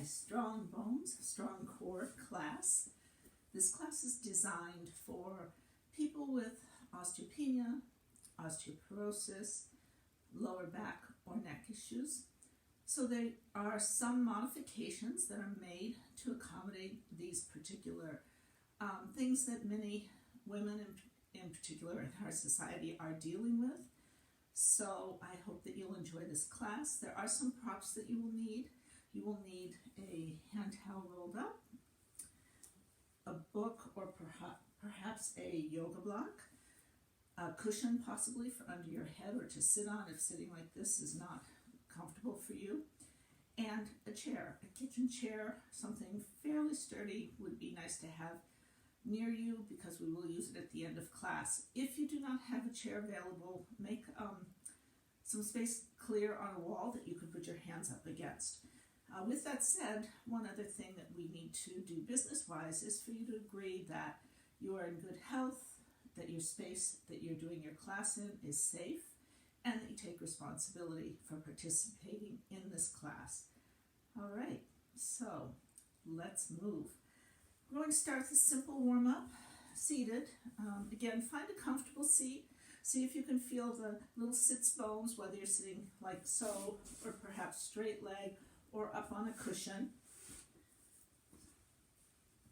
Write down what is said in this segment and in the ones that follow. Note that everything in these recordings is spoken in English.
my Strong Bones, Strong Core class. This class is designed for people with osteopenia, osteoporosis, lower back or neck issues. So there are some modifications that are made to accommodate these particular things that many women in particular in our society are dealing with. So I hope that you'll enjoy this class. There are some props that you will need. You will need a hand towel rolled up, a book or perhaps a yoga block, a cushion possibly for under your head or to sit on if sitting like this is not comfortable for you, and a chair, a kitchen chair, something fairly sturdy would be nice to have near you because we will use it at the end of class. If you do not have a chair available, make some space clear on a wall that you could put your hands up against. With that said, one other thing that we need to do business-wise is for you to agree that you are in good health, that your space that you're doing your class in is safe, and that you take responsibility for participating in this class. All right, so let's move. We're going to start with a simple warm-up, seated. Again, find a comfortable seat. See if you can feel the little sits bones, whether you're sitting like so, or perhaps straight leg, or up on a cushion.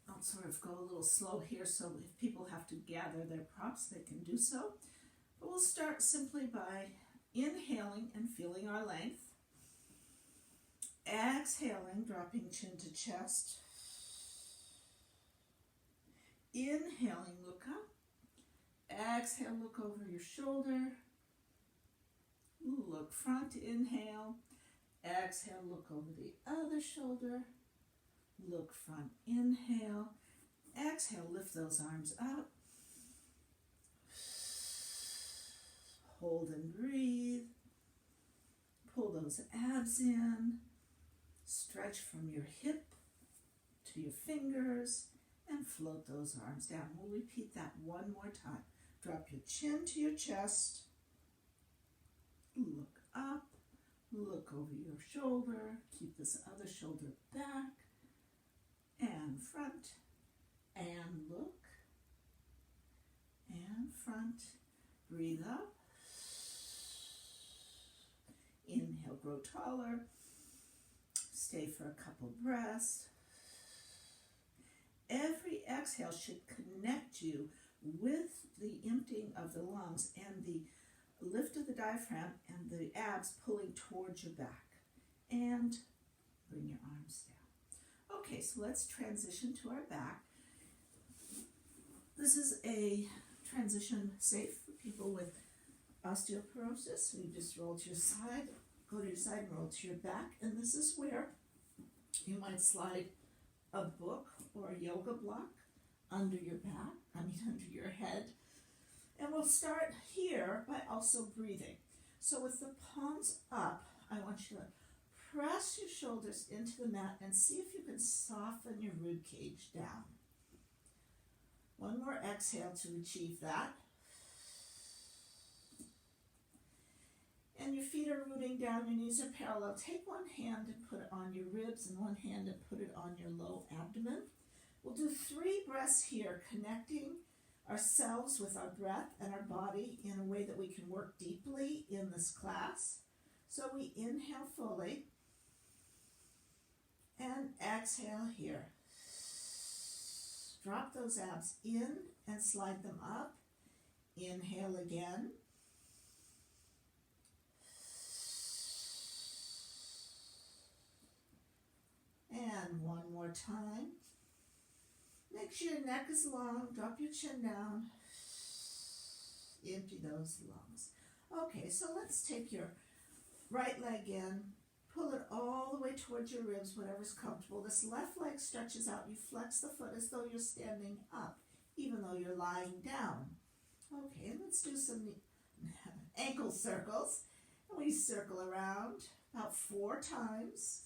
I'll sort of go a little slow here, so if people have to gather their props, they can do so. But we'll start simply by inhaling and feeling our length. Exhaling, dropping chin to chest. Inhaling, look up. Exhale, look over your shoulder. Look front, inhale. Exhale, look over the other shoulder. Look front, inhale. Exhale, lift those arms up. Hold and breathe. Pull those abs in. Stretch from your hip to your fingers and float those arms down. We'll repeat that one more time. Drop your chin to your chest. Look up. Look over your shoulder. Keep this other shoulder back and front. And look. And front. Breathe up. Inhale, grow taller. Stay for a couple breaths. Every exhale should connect you with the emptying of the lungs and the lift of the diaphragm and the abs pulling towards your back. And bring your arms down. Okay, so let's transition to our back. This is a transition safe for people with osteoporosis. So you just roll to your side, go to your side, roll to your back, and this is where you might slide a book or a yoga block under your back, under your head. And we'll start here by also breathing. So with the palms up, I want you to press your shoulders into the mat and see if you can soften your rib cage down. One more exhale to achieve that. And your feet are rooting down, your knees are parallel. Take one hand and put it on your ribs and one hand and put it on your low abdomen. We'll do 3 breaths here, connecting ourselves with our breath and our body in a way that we can work deeply in this class. So we inhale fully and exhale here. Drop those abs in and slide them up. Inhale again. And one more time. Make sure your neck is long. Drop your chin down. Empty those lungs. Okay, so let's take your right leg in. Pull it all the way towards your ribs, whatever's comfortable. This left leg stretches out. You flex the foot as though you're standing up, even though you're lying down. Okay, and let's do some ankle circles. And we circle around about 4 times.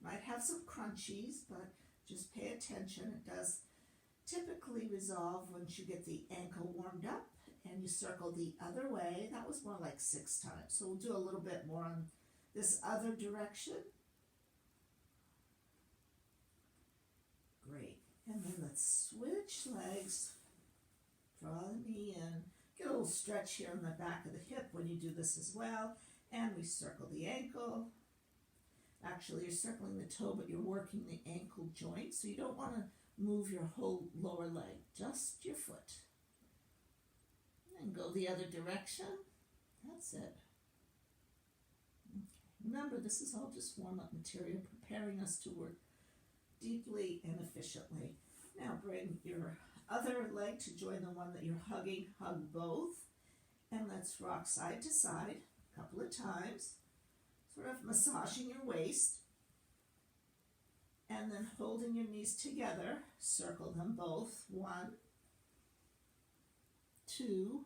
Might have some crunchies, but just pay attention. It does typically resolve once you get the ankle warmed up and you circle the other way. That was more like 6 times. So we'll do a little bit more on this other direction. And then let's switch legs. Draw the knee in. Get a little stretch here on the back of the hip when you do this as well. And we circle the ankle. Actually, you're circling the toe, but you're working the ankle joint. So you don't want to move your whole lower leg, just your foot. And go the other direction. That's it. Okay. Remember, this is all just warm-up material, preparing us to work deeply and efficiently. Now bring your other leg to join the one that you're hugging. Hug both. And let's rock side to side a couple of times. Sort of massaging your waist. And then holding your knees together. Circle them both. 1, 2,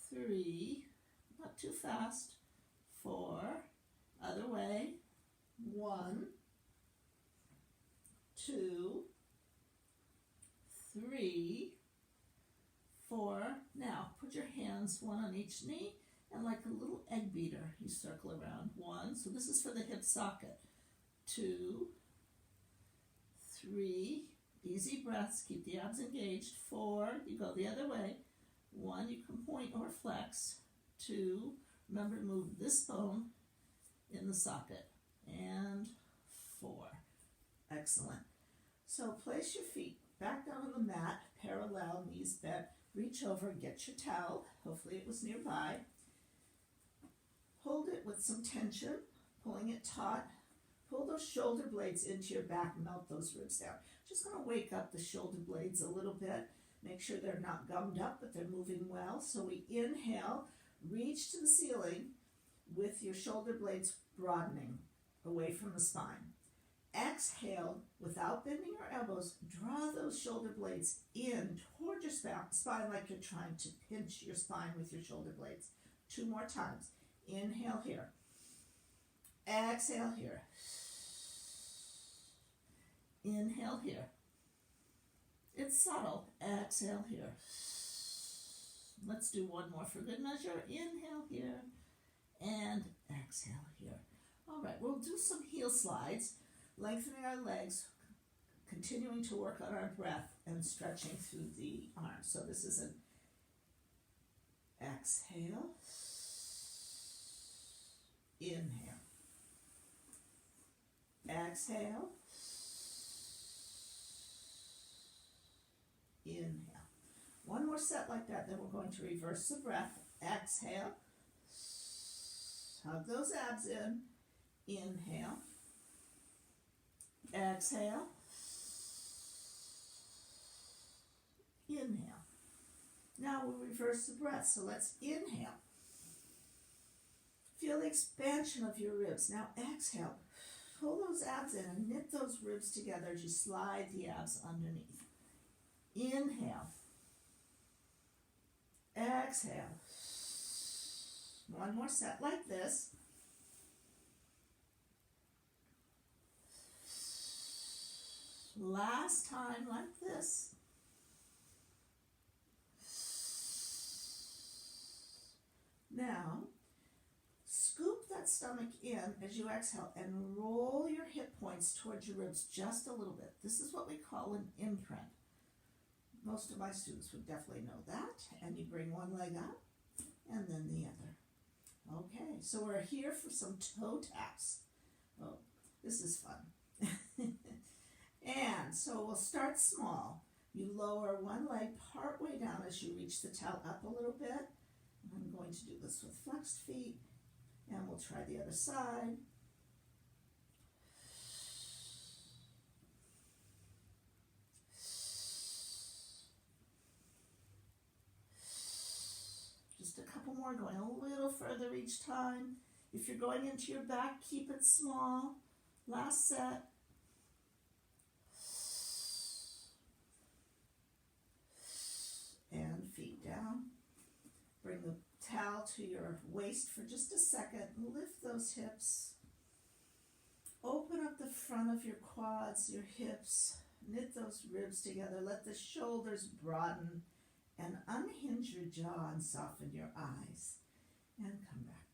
3. Not too fast. 4. Other way. 1, 2, 3, 4. Now put your hands one on each knee, and like a little egg beater, you circle around. 1. So this is for the hip socket. 2, 3. Easy breaths. Keep the abs engaged. 4. You go the other way. 1. You can point or flex. 2. Remember to move this bone in the socket. And 4. Excellent. So place your feet back down on the mat, parallel, knees bent. Reach over, get your towel. Hopefully it was nearby. Hold it with some tension, pulling it taut. Pull those shoulder blades into your back, melt those ribs down. Just going to wake up the shoulder blades a little bit. Make sure they're not gummed up, but they're moving well. So we inhale, reach to the ceiling with your shoulder blades broadening away from the spine. Exhale, without bending your elbows, draw those shoulder blades in toward your spine like you're trying to pinch your spine with your shoulder blades. 2 more times. Inhale here. Exhale here. Inhale here. It's subtle. Exhale here. Let's do one more for good measure. Inhale here and exhale here. All right, we'll do some heel slides, lengthening our legs, continuing to work on our breath and stretching through the arms. So this is an exhale, inhale, exhale, inhale. One more set like that, then we're going to reverse the breath. Exhale, hug those abs in, inhale, exhale, inhale. Now we'll reverse the breath, so let's inhale. Feel the expansion of your ribs. Now exhale, pull those abs in and knit those ribs together as you slide the abs underneath. Inhale. Exhale. One more set like this. Last time like this. Now, scoop that stomach in as you exhale and roll your hip points towards your ribs just a little bit. This is what we call an imprint. Most of my students would definitely know that. And you bring one leg up and then the other. Okay, so we're here for some toe taps. Oh, this is fun. And so we'll start small. You lower one leg part way down as you reach the towel up a little bit. I'm going to do this with flexed feet. And we'll try the other side. Just a couple more, going a little further each time. If you're going into your back, keep it small. Last set. And feet down. Bring the towel to your waist for just a second. Lift those hips. Open up the front of your quads, your hips. Knit those ribs together. Let the shoulders broaden. And unhinge your jaw and soften your eyes. And come back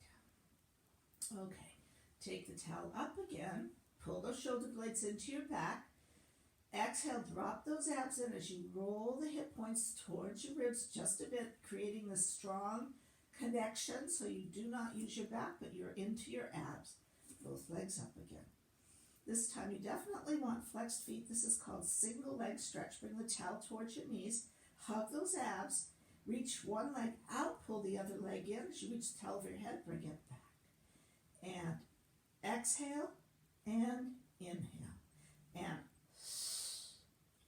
down. Okay. Take the towel up again. Pull those shoulder blades into your back. Exhale, drop those abs in as you roll the hip points towards your ribs just a bit, creating this strong connection so you do not use your back, but you're into your abs. Both legs up again. This time you definitely want flexed feet. This is called single leg stretch. Bring the towel towards your knees, hug those abs, reach one leg out, pull the other leg in. As you reach the tail of your head, bring it back. And exhale and inhale.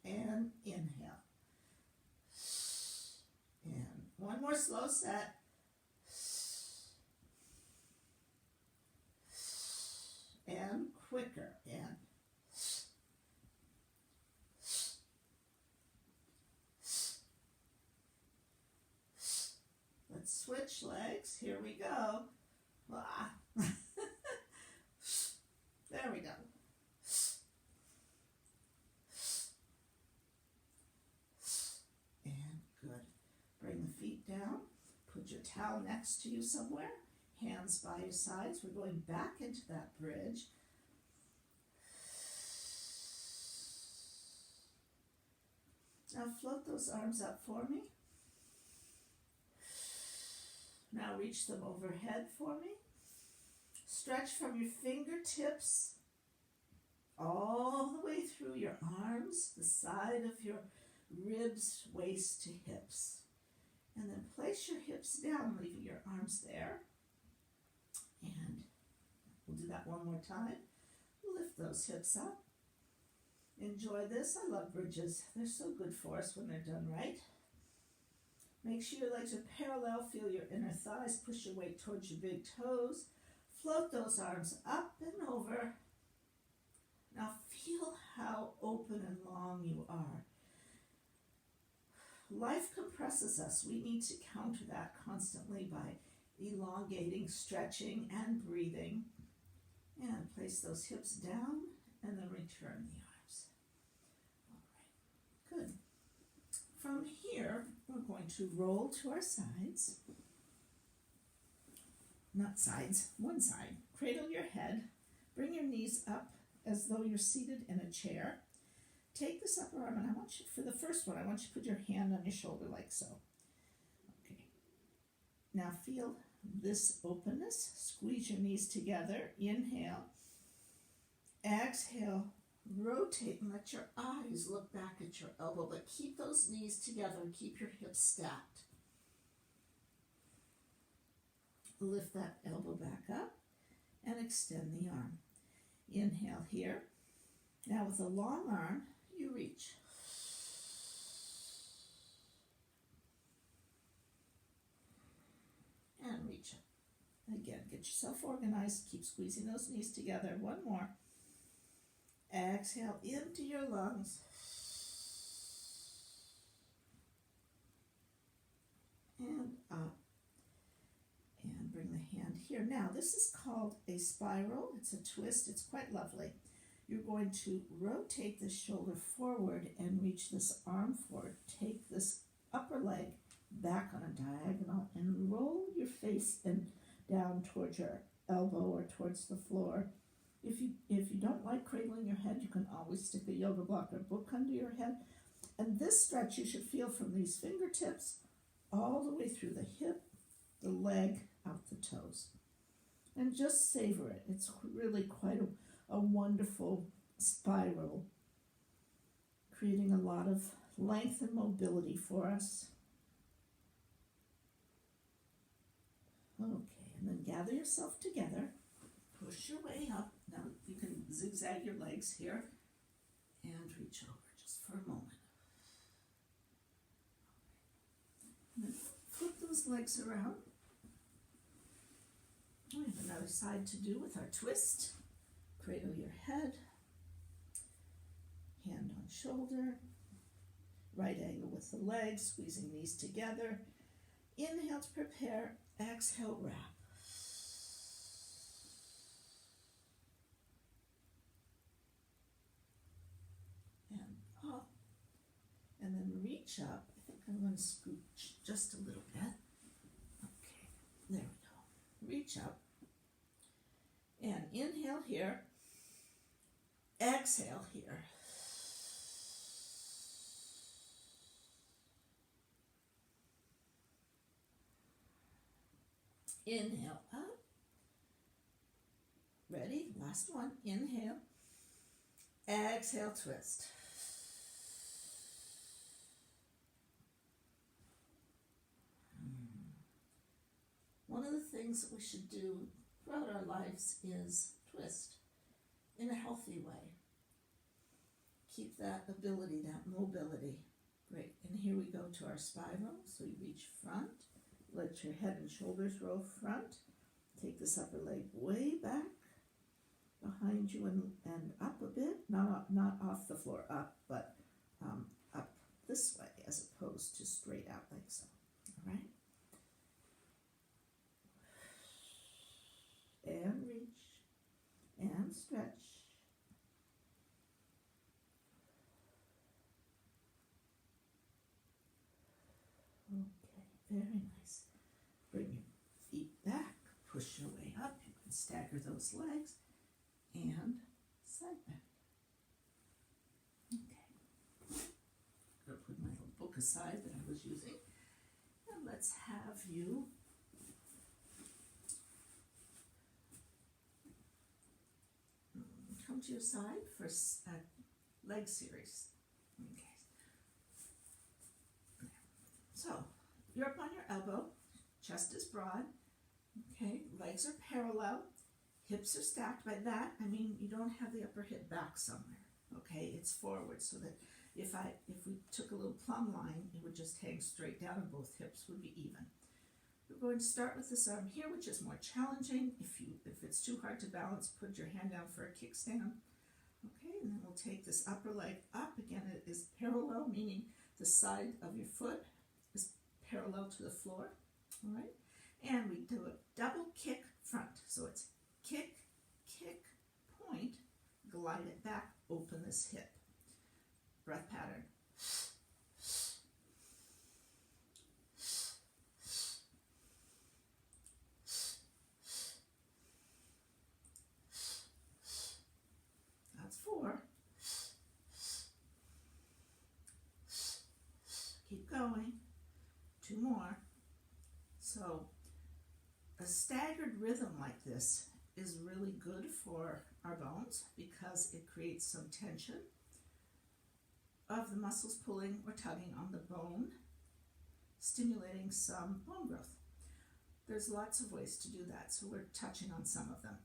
And inhale. And one more slow set. And quicker. And let's switch legs. Here we go. Ah. There we go. And good. Bring the feet down. Put your towel next to you somewhere. Hands by your sides. We're going back into that bridge. Now float those arms up for me. Now reach them overhead for me. Stretch from your fingertips all the way through your arms, the side of your ribs, waist to hips. And then place your hips down, leaving your arms there. And we'll do that one more time. Lift those hips up. Enjoy this. I love bridges. They're so good for us when they're done right. Make sure your legs are parallel. Feel your inner thighs. Push your weight towards your big toes. Float those arms up and over. Now feel how open and long you are. Life compresses us. We need to counter that constantly by elongating, stretching, and breathing. And place those hips down and then return the arms. All right, good. From here, we're going to roll to our sides. Not sides, one side. Cradle your head. Bring your knees up as though you're seated in a chair. Take this upper arm, and I want you, for the first one, I want you to put your hand on your shoulder like so. Okay. Now feel this openness. Squeeze your knees together. Inhale. Exhale. Rotate and let your eyes look back at your elbow, but keep those knees together and keep your hips stacked. Lift that elbow back up and extend the arm. Inhale here. Now with a long arm, you reach. And reach up. Again, get yourself organized. Keep squeezing those knees together. One more. Exhale into your lungs. And up. And bring the hand here. Now, this is called a spiral. It's a twist. It's quite lovely. You're going to rotate the shoulder forward and reach this arm forward. Take this upper leg back on a diagonal and roll your face and down towards your elbow or towards the floor. If you don't like cradling your head, you can always stick a yoga block or book under your head. And this stretch you should feel from these fingertips all the way through the hip, the leg, out the toes. And just savor it. It's really quite a wonderful spiral, creating a lot of length and mobility for us. Okay, and then gather yourself together. Push your way up. Now you can zigzag your legs here and reach over just for a moment. And then flip those legs around. We have another side to do with our twist. Cradle your head, hand on shoulder, right angle with the legs, squeezing knees together. Inhale to prepare, exhale, wrap. And up, and then reach up. I think I'm going to scooch just a little bit. Okay, there we go. Reach up. And inhale here, exhale here. Inhale up. Ready? Last one. Inhale. Exhale, twist. One of the things that we should do throughout our lives is twist in a healthy way. Keep that ability, that mobility. Great. And here we go to our spiral. So you reach front, let your head and shoulders roll front. Take this upper leg way back behind you and up a bit. Not off the floor, up, but up this way as opposed to straight out like so. All right? And reach and stretch. Okay, very nice. Bring your feet back, push your way up. You can stagger those legs and side bend. Okay. I'm going to put my little book aside that I was using. And let's have you come to your side for a leg series. Okay. So, you're up on your elbow, chest is broad, okay, legs are parallel, hips are stacked. By that, I mean you don't have the upper hip back somewhere, okay, it's forward so that if we took a little plumb line, it would just hang straight down and both hips would be even. We're going to start with this arm here, which is more challenging. If it's too hard to balance, put your hand down for a kickstand. Okay, and then we'll take this upper leg up. Again, it is parallel, meaning the side of your foot is parallel to the floor. All right, and we do a double kick front. So it's kick, kick, point, glide it back, open this hip. Breath pattern. That's 4. Keep going. 2 more. So a staggered rhythm like this is really good for our bones because it creates some tension of the muscles pulling or tugging on the bone, stimulating some bone growth. There's lots of ways to do that, so we're touching on some of them.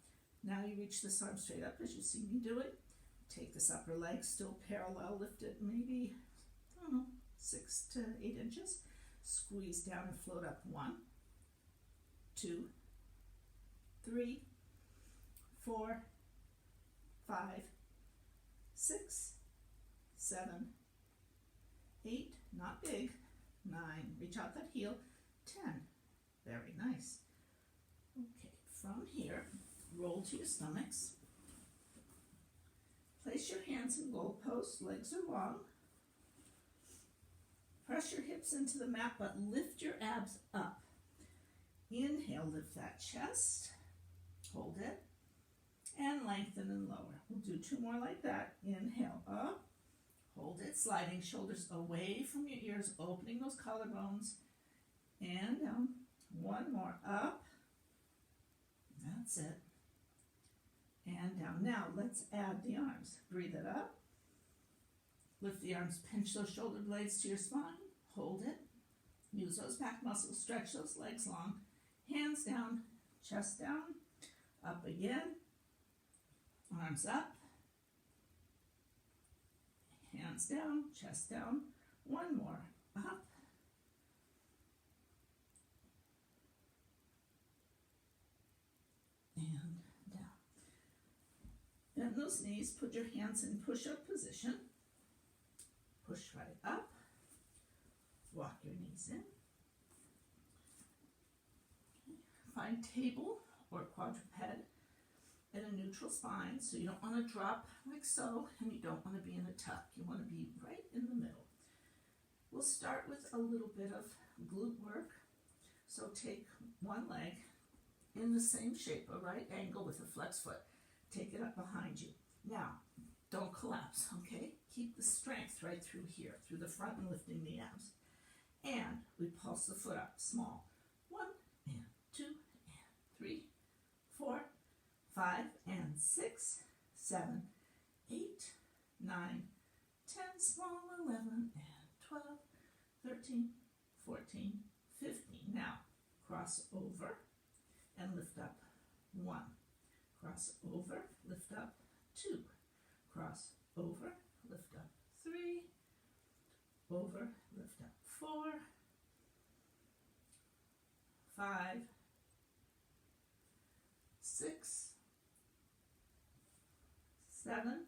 Now you reach this arm straight up as you see me do it. Take this upper leg still parallel, lift it maybe, 6 to 8 inches. Squeeze down and float up. 1, 2, 3, 4, 5, 6, 7, 8, not big, 9, reach out that heel, 10, very nice. Okay, from here, roll to your stomachs. Place your hands in goalposts, legs are long. Press your hips into the mat, but lift your abs up. Inhale, lift that chest, hold it, and lengthen and lower. We'll do 2 more like that. Inhale, up, hold it, sliding shoulders away from your ears, opening those collarbones, and down. 1 more, up, that's it, and down. Now let's add the arms. Breathe it up, lift the arms, pinch those shoulder blades to your spine, hold it, use those back muscles, stretch those legs long, hands down, chest down, up again, arms up, hands down, chest down, 1 more, up, and down. Bend those knees, put your hands in push-up position, push right up, walk your knees in. Find table or quadruped at a neutral spine, so you don't want to drop like so, and you don't want to be in a tuck. You want to be right in the middle. We'll start with a little bit of glute work. So take one leg in the same shape, a right angle with a flex foot. Take it up behind you. Now, don't collapse, okay? Keep the strength right through here, through the front and lifting the abs. And we pulse the foot up, small. 1 and 2 and 3, 4, 5, and 6, 7, 8, 9, 10, small, 11, and 12, 13, 14, 15. Now, cross over and lift up 1. Cross over, lift up 2. Cross over, lift up 3. Over, lift up 4, 5, 6, 7,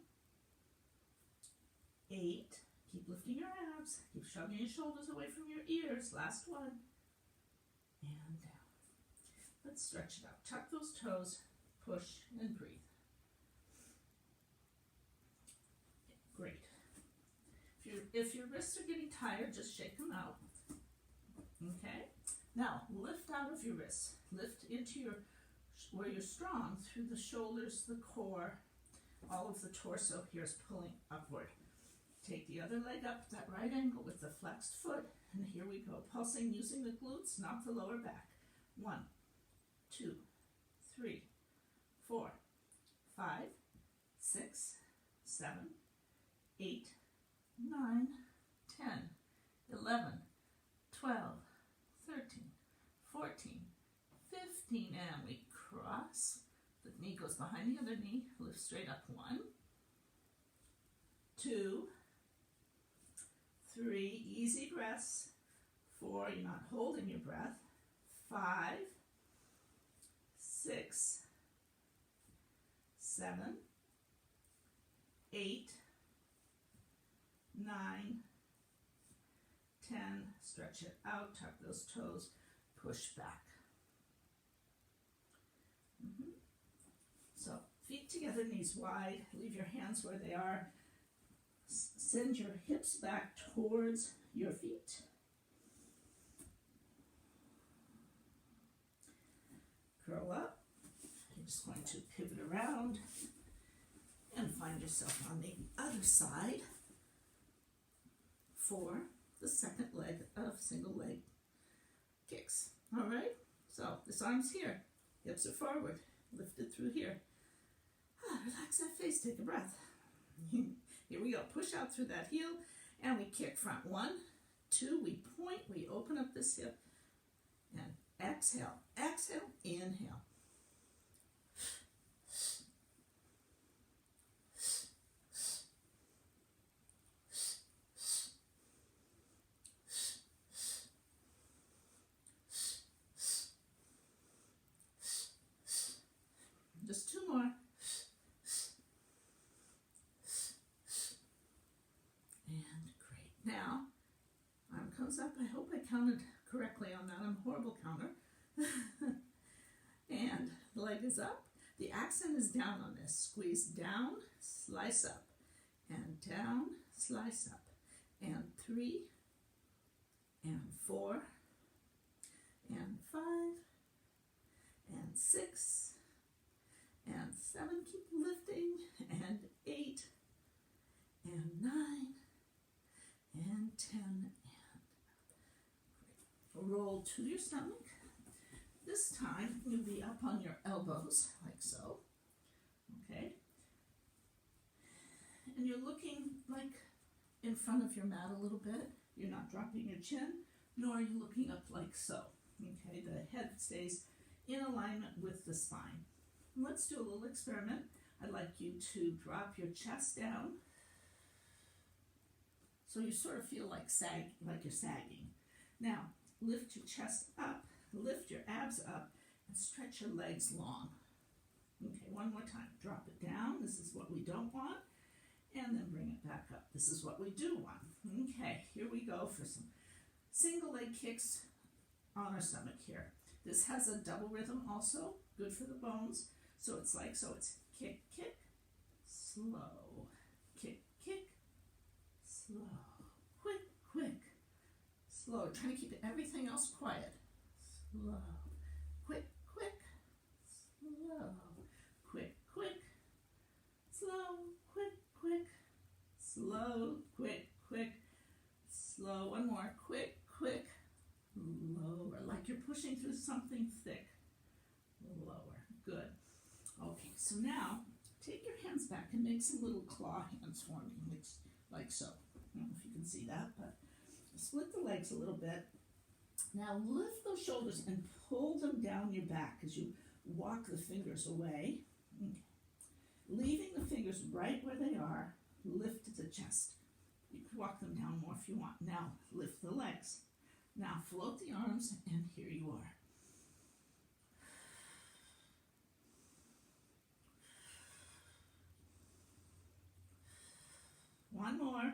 8. Keep lifting your abs. Keep shoving your shoulders away from your ears. Last one. And down. Let's stretch it out. Tuck those toes. Push and breathe. Great. If your wrists are getting tired, just shake them out. Okay? Now, lift out of your wrists. Lift into where you're strong, through the shoulders, the core, all of the torso here is pulling upward. Take the other leg up, that right angle with the flexed foot, and here we go. Pulsing using the glutes, not the lower back. 1, 2, 3, 4, 5, 6, 7, 8, 9, 10, 11, 12, 13, 14, 15, and we cross. The knee goes behind the other knee, lift straight up. 1, 2, 3, easy breaths. 4, you're not holding your breath. 5, 6, 7, 8, 9, 10, stretch it out, tuck those toes, push back. So, feet together, knees wide, leave your hands where they are. Send your hips back towards your feet. Curl up. You're just going to pivot around and find yourself on the other side for the second leg of single leg kicks. All right? So this arm's here. Hips are forward. Lifted through here. Relax that face. Take a breath. Here we go. Push out through that heel and we kick front. 1, 2, we point. We open up this hip and exhale. Exhale. Inhale. Just 2 more. And great. Now, arm comes up. I hope I counted correctly on that. I'm a horrible counter. And the leg is up. The accent is down on this. Squeeze down, slice up. And down, slice up. And 3, and 4, and 5, and 6, and 7, keep lifting, and 8, and 9, and 10, and roll to your stomach. This time, you'll be up on your elbows, like so, okay? And you're looking like in front of your mat a little bit. You're not dropping your chin, nor are you looking up like so, okay? The head stays in alignment with the spine. Let's do a little experiment. I'd like you to drop your chest down so you sort of feel like you're sagging. Now, lift your chest up, lift your abs up, and stretch your legs long. Okay, one more time. Drop it down. This is what we don't want. And then bring it back up. This is what we do want. Okay, here we go for some single leg kicks on our stomach here. This has a double rhythm also, good for the bones. So it's like, so it's kick, kick, slow, kick, kick, slow, quick, quick, slow. Trying to keep everything else quiet. Slow, quick, quick, slow, quick, quick, slow, quick, quick, slow, quick, quick, slow. One more, quick, quick, lower, like you're pushing through something thick. Lower. Good. Okay, so now take your hands back and make some little claw hands for me, like so. I don't know if you can see that, but split the legs a little bit. Now lift those shoulders and pull them down your back as you walk the fingers away. Leaving the fingers right where they are, lift the chest. You could walk them down more if you want. Now lift the legs. Now float the arms, and here you are. One more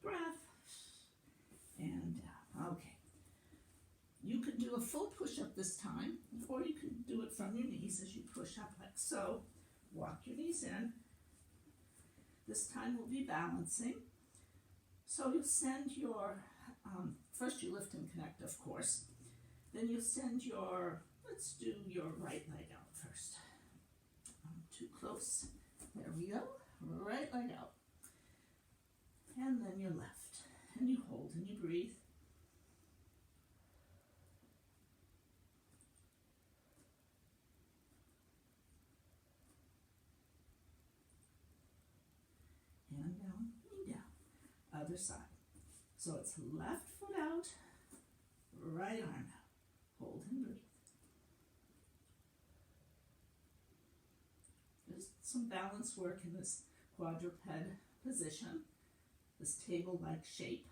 breath, and down. Okay. You can do a full push-up this time, or you can do it from your knees as you push up like so. Walk your knees in. This time we'll be balancing. So you'll send your, first you lift and connect, of course. Then you'll send your, let's do your right leg out first. Too close. There we go. Right leg out. And then your left. And you hold and you breathe. And down, and down. Other side. So it's left foot out, right arm out. Hold and breathe. There's some balance work in this quadruped position, this table-like shape.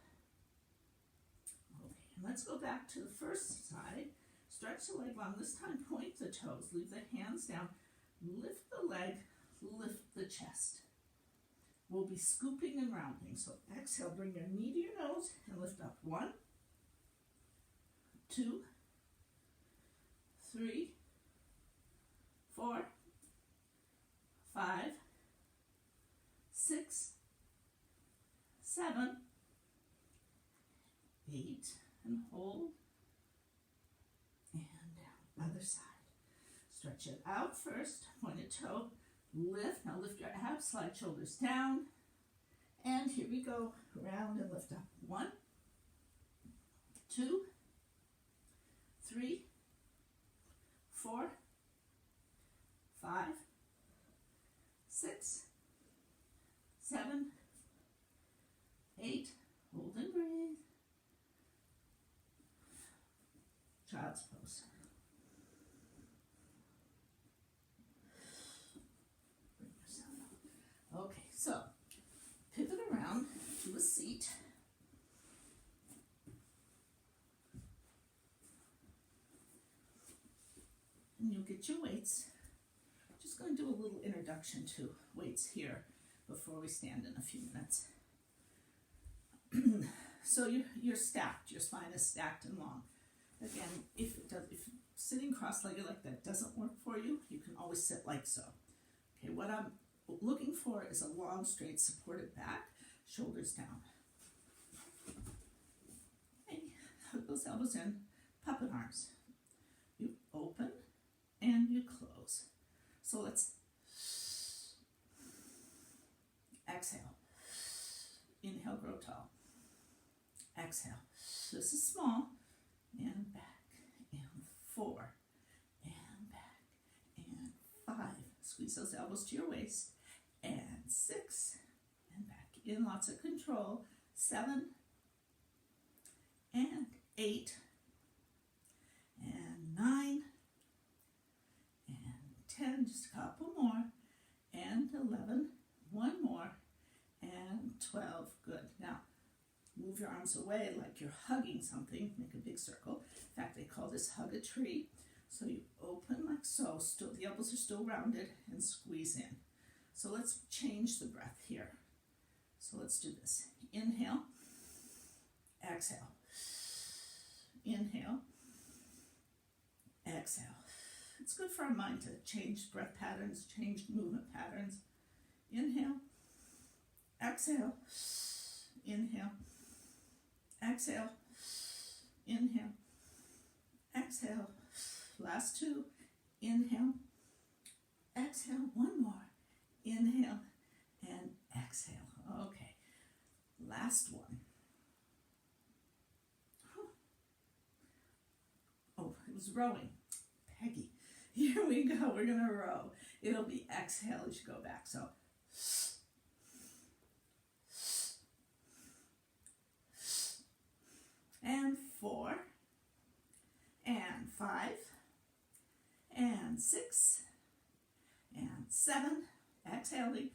Okay, and let's go back to the first side. Stretch the leg long. This time point the toes. Leave the hands down. Lift the leg, lift the chest. We'll be scooping and rounding. So exhale, bring your knee to your nose and lift up. 1, 2, 3, 4, 5, 6, 7, 8, and hold, and down. Other side. Stretch it out first, pointed toe, lift. Now lift your abs, slide shoulders down, and here we go. Round and lift up. 1, 2, 3, 4, 5, 6, 7, 8, hold and breathe. Child's pose. Bring yourself up. Okay, so pivot around to a seat. And you'll get your weights. Just going to do a little introduction to weights here before we stand in a few minutes. So you're stacked. Your spine is stacked and long. Again, if sitting cross-legged like that doesn't work for you, you can always sit like so. Okay, what I'm looking for is a long, straight, supported back, shoulders down. Okay, hug those elbows in, puppet arms. You open and you close. So let's exhale. Inhale, grow tall. Exhale. This is small. And back. And 4. And back. And 5. Squeeze those elbows to your waist. And 6. And back. In lots of control. 7. And 8. And 9. And 10. Just a couple more. And 11. One more. And 12. Good. Now, move your arms away like you're hugging something. Make a big circle. In fact, they call this hug a tree. So you open like so. Still, the elbows are still rounded, and squeeze in. So let's change the breath here. So let's do this. Inhale. Exhale. Inhale. Exhale. It's good for our mind to change breath patterns, change movement patterns. Inhale. Exhale. Inhale. Exhale. Inhale. Exhale. Last 2. Inhale. Exhale. One more. Inhale and exhale. Okay. Last one. Oh, it was rowing. Peggy. Here we go. We're going to row. It'll be exhale as you go back. So, and 4, and 5, and 6, and 7, exhaling,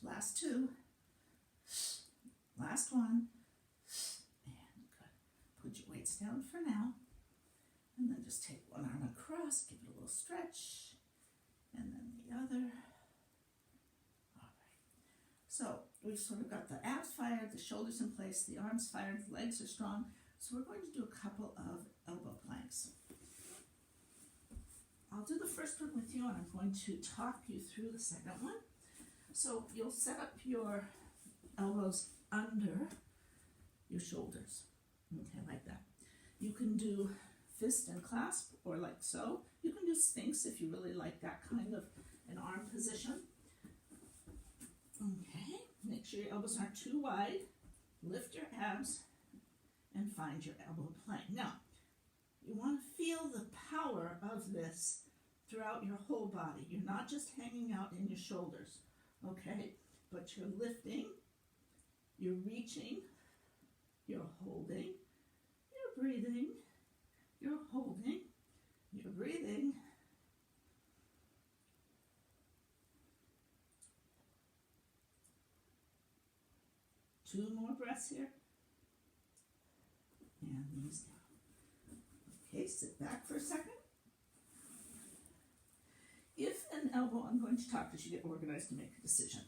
last 2, last 1, and good. Put your weights down for now, and then just take one arm across, give it a little stretch, and then the other. All right. So we've sort of got the abs fired, the shoulders in place, the arms fired, the legs are strong. So we're going to do a couple of elbow planks. I'll do the first one with you, and I'm going to talk you through the second one. So you'll set up your elbows under your shoulders, okay, like that. You can do fist and clasp, or like so. You can do sphinx if you really like that kind of an arm position. Okay, make sure your elbows aren't too wide. Lift your abs and find your elbow plank. Now, you want to feel the power of this throughout your whole body. You're not just hanging out in your shoulders, okay? But you're lifting, you're reaching, you're holding, you're breathing, you're holding, you're breathing. Two more breaths here. And knees down. Okay, sit back for a second. If an elbow, I'm going to talk as you get organized and make a decision.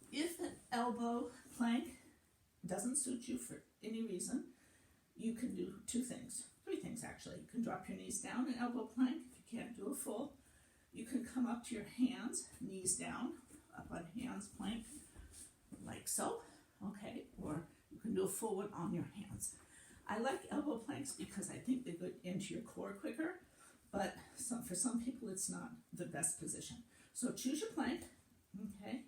If an elbow plank doesn't suit you for any reason, you can do 2 things, 3 things actually. You can drop your knees down in elbow plank if you can't do a full. You can come up to your hands, knees down, up on hands plank, like so, okay? Or you can do a full one on your hands. I like elbow planks because I think they go into your core quicker, but for some people it's not the best position. So choose your plank, okay?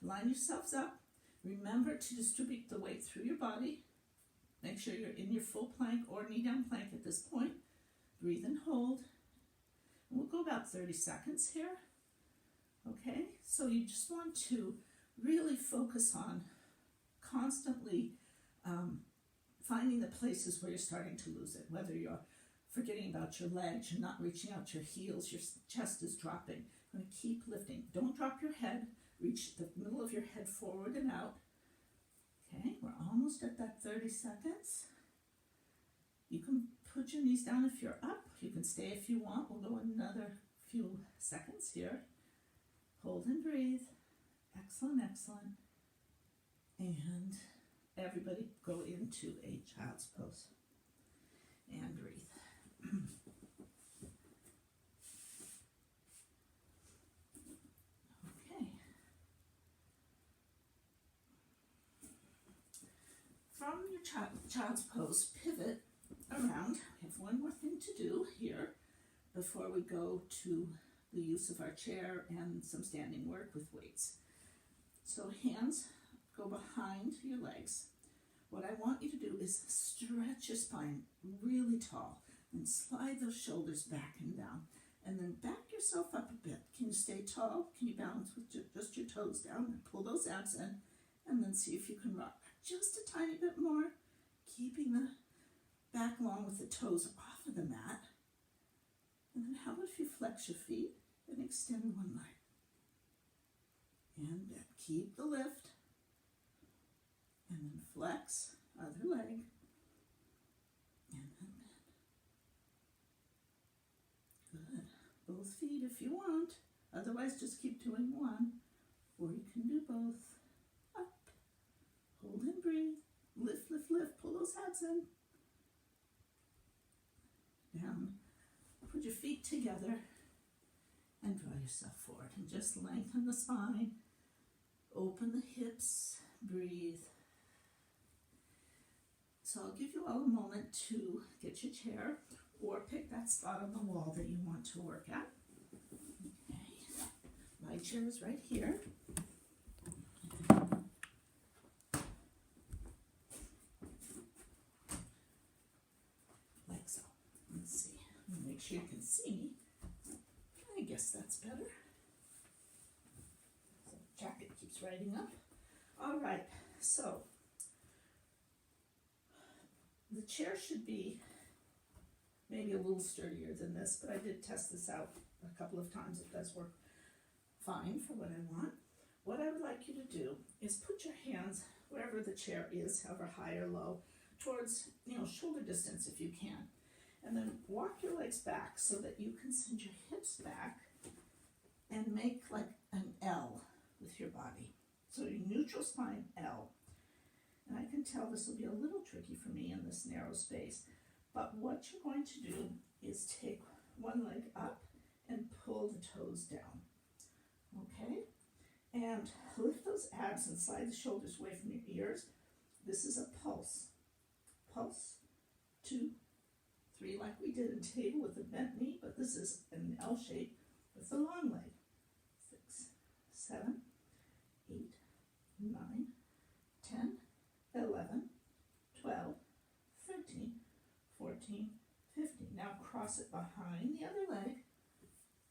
Line yourselves up. Remember to distribute the weight through your body. Make sure you're in your full plank or knee down plank at this point. Breathe and hold. And we'll go about 30 seconds here, okay? So you just want to really focus on constantly finding the places where you're starting to lose it, whether you're forgetting about your legs, you're not reaching out your heels, your chest is dropping. You're going to keep lifting. Don't drop your head. Reach the middle of your head forward and out. Okay, we're almost at that 30 seconds. You can put your knees down if you're up. You can stay if you want. We'll go another few seconds here. Hold and breathe. Excellent, excellent. And everybody go into a child's pose and breathe. Okay. From your child's pose, pivot around. We have one more thing to do here before we go to the use of our chair and some standing work with weights. So hands go behind your legs. What I want you to do is stretch your spine really tall and slide those shoulders back and down. And then back yourself up a bit. Can you stay tall? Can you balance with just your toes down and pull those abs in? And then see if you can rock just a tiny bit more, keeping the back long with the toes off of the mat. And then how about if you flex your feet and extend one leg? And keep the lift. And then flex, other leg. And then bend. Good. Both feet if you want. Otherwise, just keep doing one. Or you can do both. Up. Hold and breathe. Lift, lift, lift. Pull those abs in. Down. Put your feet together and draw yourself forward. And just lengthen the spine. Open the hips. Breathe. So I'll give you all a moment to get your chair or pick that spot on the wall that you want to work at. Okay. My chair is right here. sure you can see me. I guess that's better. So the jacket keeps riding up. All right, so the chair should be maybe a little sturdier than this, but I did test this out a couple of times. It does work fine for what I want. What I would like you to do is put your hands wherever the chair is, however high or low, towards, shoulder distance if you can. And then walk your legs back so that you can send your hips back and make like an L with your body. So your neutral spine L. And I can tell this will be a little tricky for me in this narrow space. But what you're going to do is take one leg up and pull the toes down. Okay? And lift those abs and slide the shoulders away from your ears. This is a pulse. Pulse, 2, 3, like we did in table with the bent knee, but this is an L shape with the long leg. 6, 7, 8, 9, 10, 11, 12, 13, 14, 15. Now cross it behind the other leg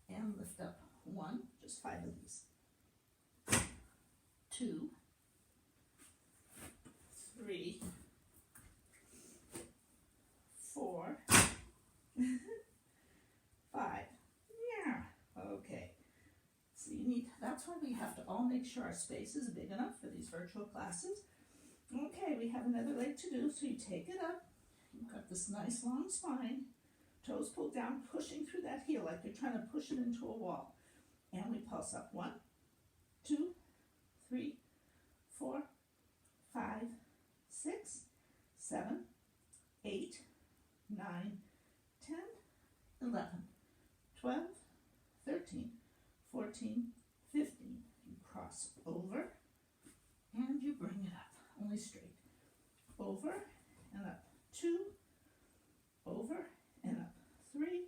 and lift up 1, just 5 of these. 2, 3, 4, 5. Yeah, okay. So that's why we have to all make sure our space is big enough for these virtual classes. Okay, we have another leg to do, so you take it up. You've got this nice long spine, toes pulled down, pushing through that heel like you're trying to push it into a wall. And we pulse up 1, 2, 3, 4, 5, 6, 7, 8, 9, 10, 11, 12, 13, 14, 15. You cross over and you bring it up, only straight. Over and up 2, over and up 3,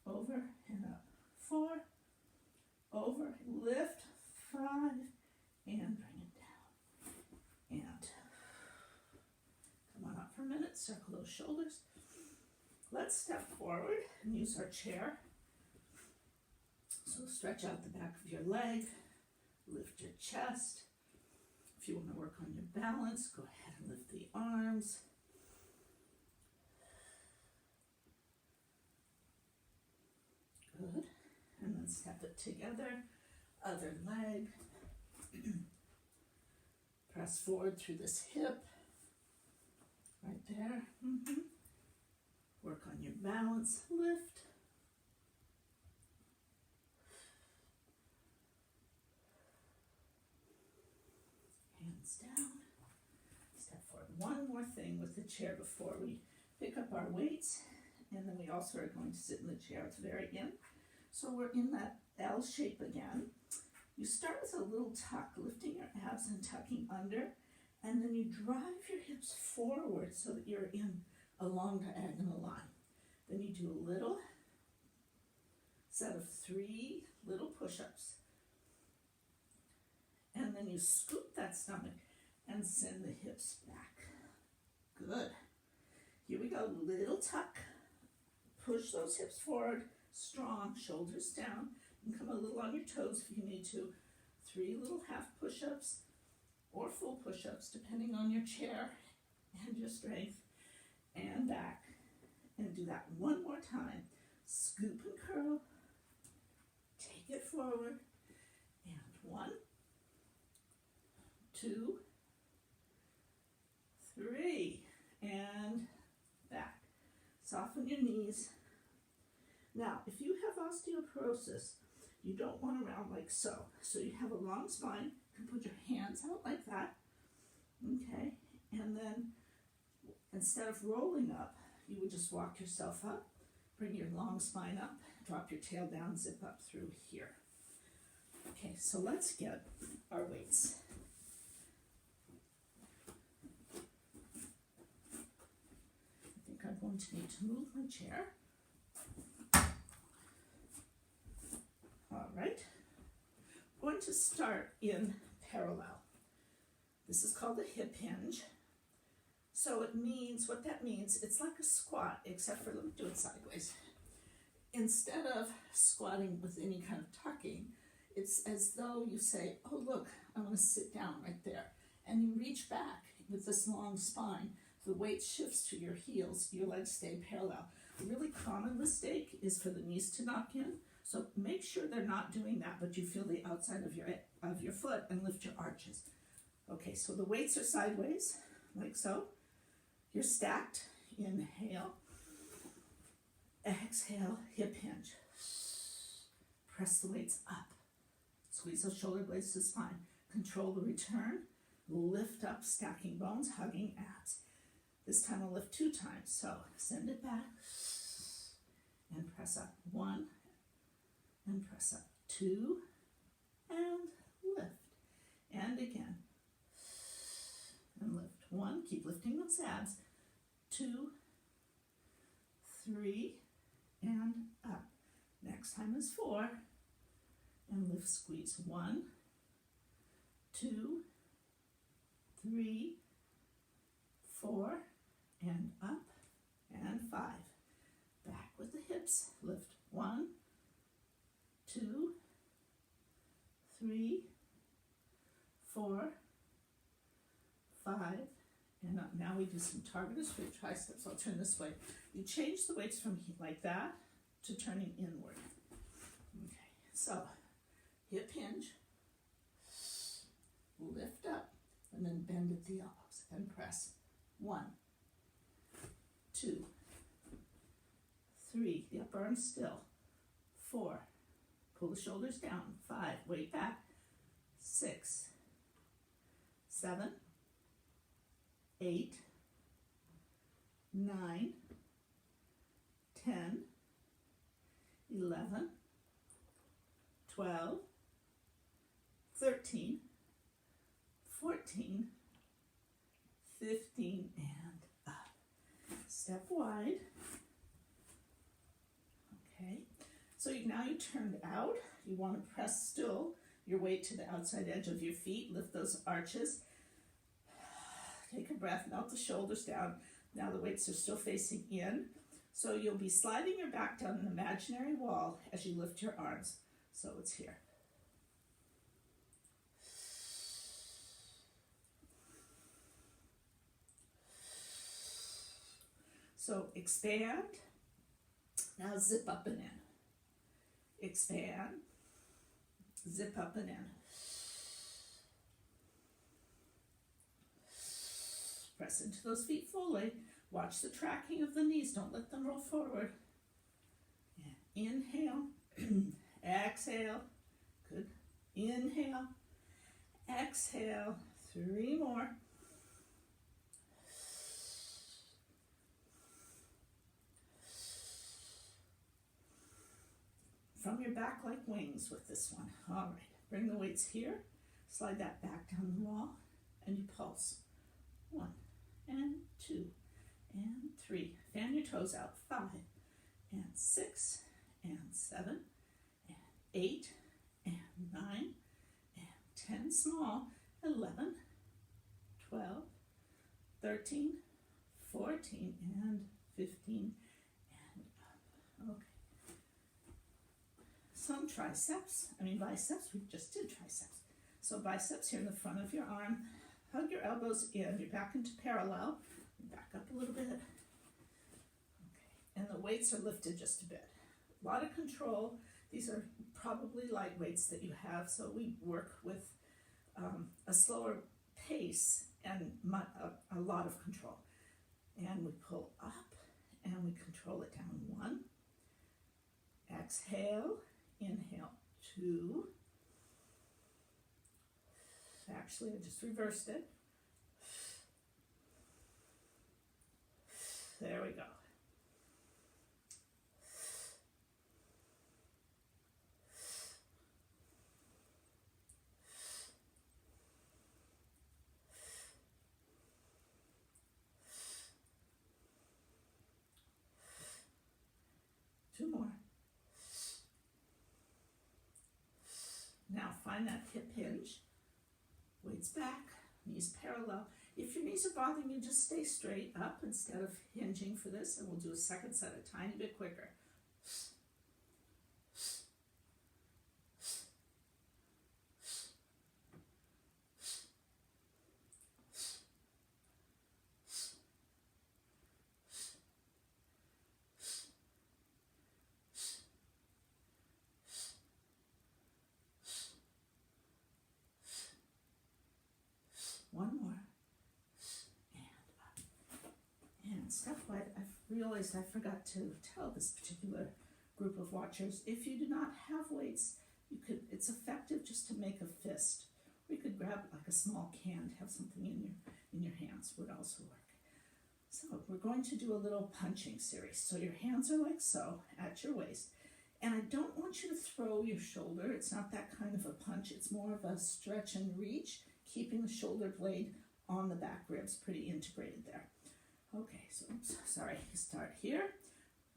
over and up 4, over, lift 5, and bring it down. And come on up for a minute, circle those shoulders. Let's step forward and use our chair. So stretch out the back of your leg, lift your chest. If you want to work on your balance, go ahead and lift the arms. Good. And then step it together. Other leg. Press forward through this hip. Right there. Work on your balance. Lift. Hands down. Step forward. One more thing with the chair before we pick up our weights. And then we also are going to sit in the chair at the very end. So we're in that L shape again. You start with a little tuck, lifting your abs and tucking under, and then you drive your hips forward so that you're in a long diagonal line. Then you do a little set of 3 little push-ups. And then you scoop that stomach and send the hips back. Good. Here we go, little tuck. Push those hips forward, strong, shoulders down. You can come a little on your toes if you need to. 3 little half push-ups or full push-ups, depending on your chair and your strength. And back. And do that one more time. Scoop and curl. Take it forward. And 1, 2, 3. And back. Soften your knees. Now, if you have osteoporosis, you don't want to round like so. So you have a long spine. You can put your hands out like that. Okay. And then instead of rolling up, you would just walk yourself up, bring your long spine up, drop your tail down, zip up through here. Okay, so let's get our weights. I think I'm going to need to move my chair. All right, I'm going to start in parallel. This is called a hip hinge. So it means, what that means, it's like a squat, except for, let me do it sideways. instead of squatting with any kind of tucking, it's as though you say, oh look, I want to sit down right there. And you reach back with this long spine. The weight shifts to your heels, your legs stay parallel. A really common mistake is for the knees to knock in. So make sure they're not doing that, but you feel the outside of your foot and lift your arches. Okay, so the weights are sideways, like so. You're stacked. Inhale. Exhale, hip hinge. Press the weights up. Squeeze those shoulder blades to the spine. Control the return. Lift up, stacking bones, hugging abs. This time I'll lift 2 times. So send it back and press up. 1 and press up. 2 and lift. And again. And lift. 1, keep lifting those abs. 2, 3, and up. Next time is 4, and lift, squeeze. 1, 2, 3, 4, and up, and 5. Back with the hips. Lift. 1, 2, 3, 4, 5, and up. Now we do some targeted straight triceps. I'll turn this way. You change the weights from like that to turning inward. Okay, so hip hinge, lift up, and then bend at the elbows and press. 1, 2, 3, the upper arm still. 4, pull the shoulders down. 5, weight back. 6, 7, 8, 9, 10, 11, 12, 13, 14, 15, and up. Step wide. Okay, so now you turned out. You want to press still your weight to the outside edge of your feet. Lift those arches. Take a breath, melt the shoulders down. Now the weights are still facing in. So you'll be sliding your back down an imaginary wall as you lift your arms. So it's here. So expand. Now zip up and in. Expand. Zip up and in. Press into those feet fully. Watch the tracking of the knees. Don't let them roll forward. Yeah. Inhale. Exhale. Good. Inhale. Exhale. 3 more. From your back like wings with this one. All right. Bring the weights here. Slide that back down the wall. And you pulse. 1 and 2 and 3. Fan your toes out. 5 and 6 and 7 and 8 and 9 and 10. Small. 11, 12, 13, 14, and 15, and up. Okay. Some biceps. We just did triceps. So biceps here in the front of your arm. Hug your elbows in. You're back into parallel. Back up a little bit. Okay. And the weights are lifted just a bit. A lot of control. These are probably light weights that you have, so we work with a slower pace and a lot of control. And we pull up and we control it down. 1. Exhale. Inhale. 2. Actually, I just reversed it. There we go. Two more. Now find that hip hinge. Weights back, knees parallel. If your knees are bothering you, just stay straight up instead of hinging for this, and we'll do a second set a tiny bit quicker. realized I forgot to tell this particular group of watchers, if you do not have weights, it's effective just to make a fist. Or you could grab like a small can, have something in your hands would also work. So we're going to do a little punching series. So your hands are like so at your waist. And I don't want you to throw your shoulder. It's not that kind of a punch. It's more of a stretch and reach, keeping the shoulder blade on the back ribs, pretty integrated there. Okay, so sorry, start here.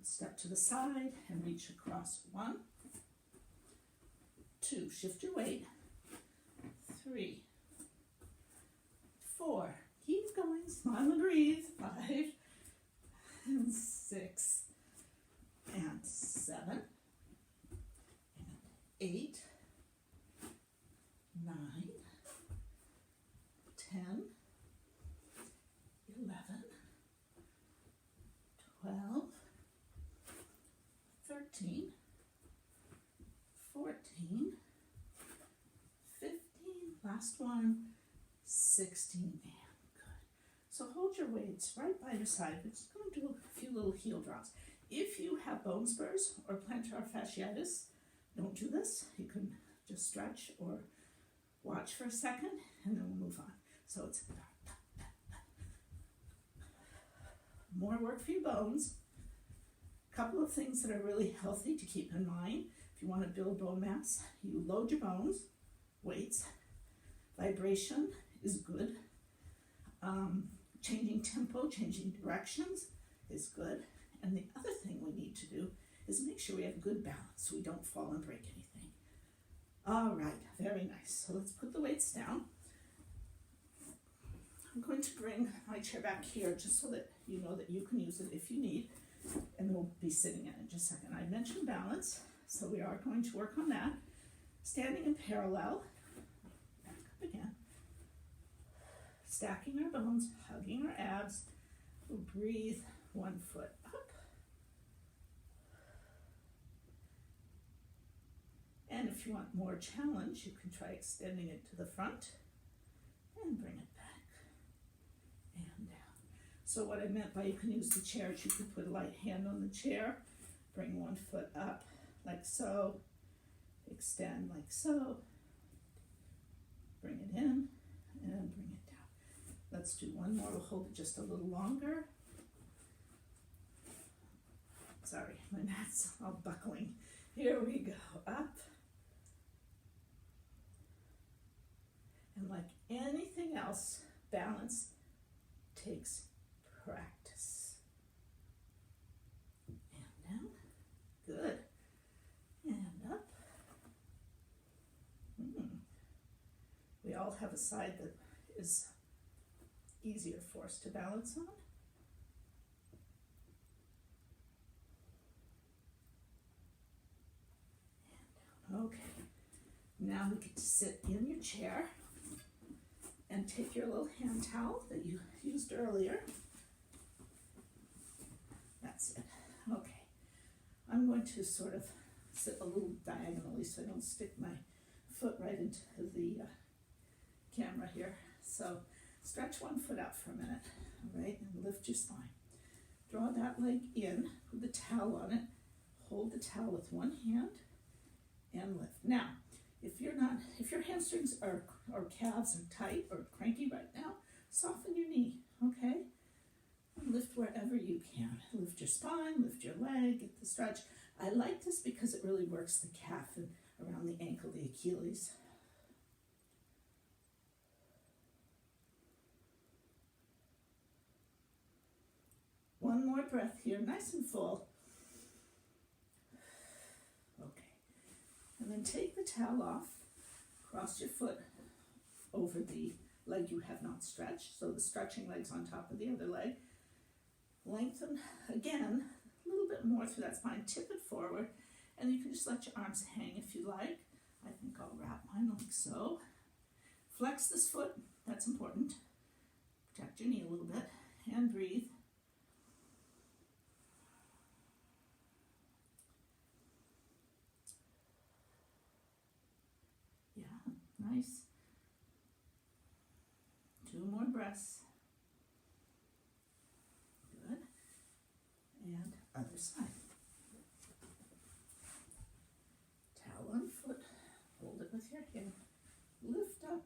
Step to the side and reach across. 1, 2, shift your weight. 3, 4, keep going, smile and breathe. 5 and 6 and 7 and 8, 9, 10, 11, 12, 13, 14, 15, last one, 16, and good. So hold your weights right by your side. We're just going to do a few little heel drops. If you have bone spurs or plantar fasciitis, don't do this. You can just stretch or watch for a second and then we'll move on. So it's more work for your bones. A couple of things that are really healthy to keep in mind. If you want to build bone mass, you load your bones, weights. Vibration is good. Changing tempo, changing directions is good. And the other thing we need to do is make sure we have good balance so we don't fall and break anything. All right, very nice. So let's put the weights down. I'm going to bring my chair back here just so that you know that you can use it if you need, and we'll be sitting in it just a second. I mentioned balance, so we are going to work on that. Standing in parallel, back up again. Stacking our bones, hugging our abs. We'll breathe 1 foot up. And if you want more challenge, you can try extending it to the front and bring it back and down. So what I meant by you can use the chair is you could put a light hand on the chair, bring 1 foot up like so, extend like so, bring it in and bring it down. Let's do one more. We'll hold it just a little longer. Sorry, my mat's all buckling. Here we go, up. And like anything else, balance takes practice. And down, good. And up. We all have a side that is easier for us to balance on. And down, okay. Now we get to sit in your chair and take your little hand towel that you used earlier. That's it. Okay. I'm going to sort of sit a little diagonally so I don't stick my foot right into the camera here. So stretch 1 foot out for a minute, all right, and lift your spine. Draw that leg in, put the towel on it, hold the towel with one hand, and lift. Now, if your hamstrings or calves are tight or cranky right now, soften your knee, okay? And lift wherever you can. Lift your spine, lift your leg, get the stretch. I like this because it really works the calf and around the ankle, the Achilles. One more breath here, nice and full. Okay. And then take the towel off, cross your foot over the leg you have not stretched, so the stretching leg's on top of the other leg. Lengthen again, a little bit more through that spine, tip it forward, and you can just let your arms hang if you like. I think I'll wrap mine like so. Flex this foot, that's important. Protect your knee a little bit, and breathe. Yeah, nice. 2 more breaths. Good. other side. Towel on foot, hold it with your hand, lift up,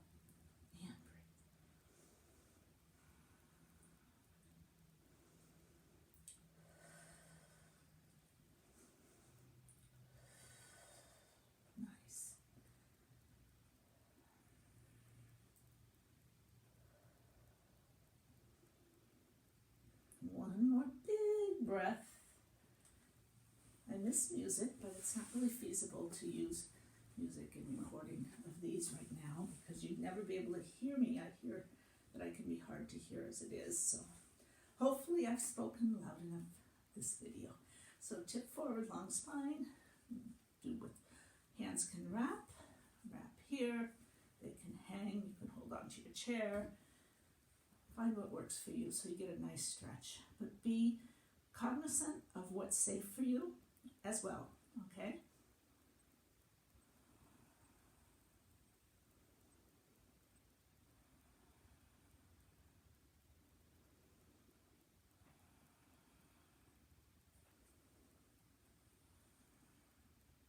and breathe. Nice. One more big breath. I miss music, but it's not really feasible to use music in recording of these right now because you'd never be able to hear me. I hear that I can be hard to hear as it is, so hopefully I've spoken loud enough this video. So tip forward, long spine, do with hands can wrap here, they can hang, you can hold onto your chair. Find what works for you so you get a nice stretch, but be cognizant of what's safe for you as well, okay?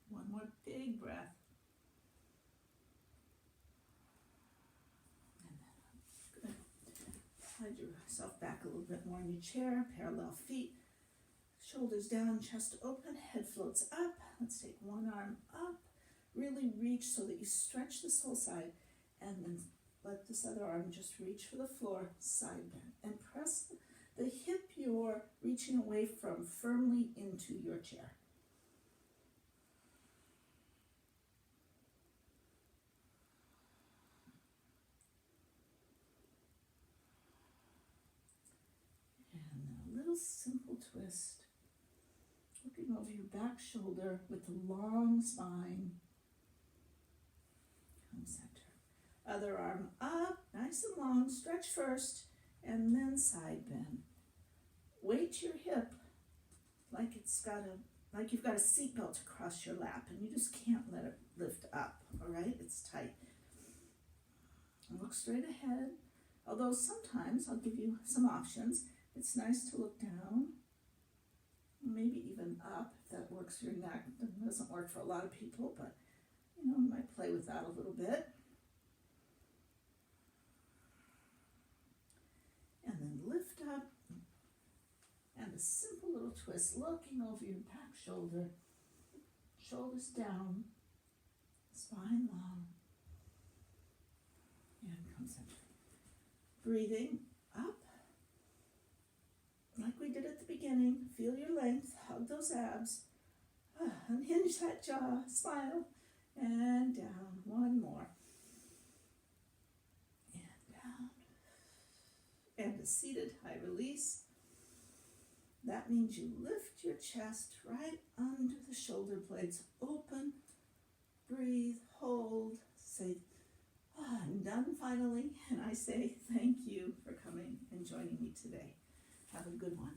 One more big breath. And then, good. Slide yourself back a little bit more in your chair, parallel feet, shoulders down, chest open, head floats up. Let's take one arm up, really reach so that you stretch this whole side, and then let this other arm just reach for the floor, side bend, and press the hip you're reaching away from firmly into your chair. Simple twist, looking over your back shoulder with the long spine. Come center. Other arm up, nice and long, stretch first, and then side bend. Weight your hip like you've got a seatbelt across your lap, and you just can't let it lift up, all right? It's tight. And look straight ahead, although sometimes I'll give you some options. It's nice to look down, maybe even up if that works for your neck. It doesn't work for a lot of people, but you know, you might play with that a little bit. And then lift up, and a simple little twist, looking over your back shoulder, shoulders down, spine long, and come center. Breathing up. Like we did at the beginning, feel your length, hug those abs, unhinge that jaw, smile, and down. One more. And down. And a seated high release. That means you lift your chest right under the shoulder blades, open, breathe, hold, say, I'm done finally, and I say thank you for coming and joining me today. Have a good one.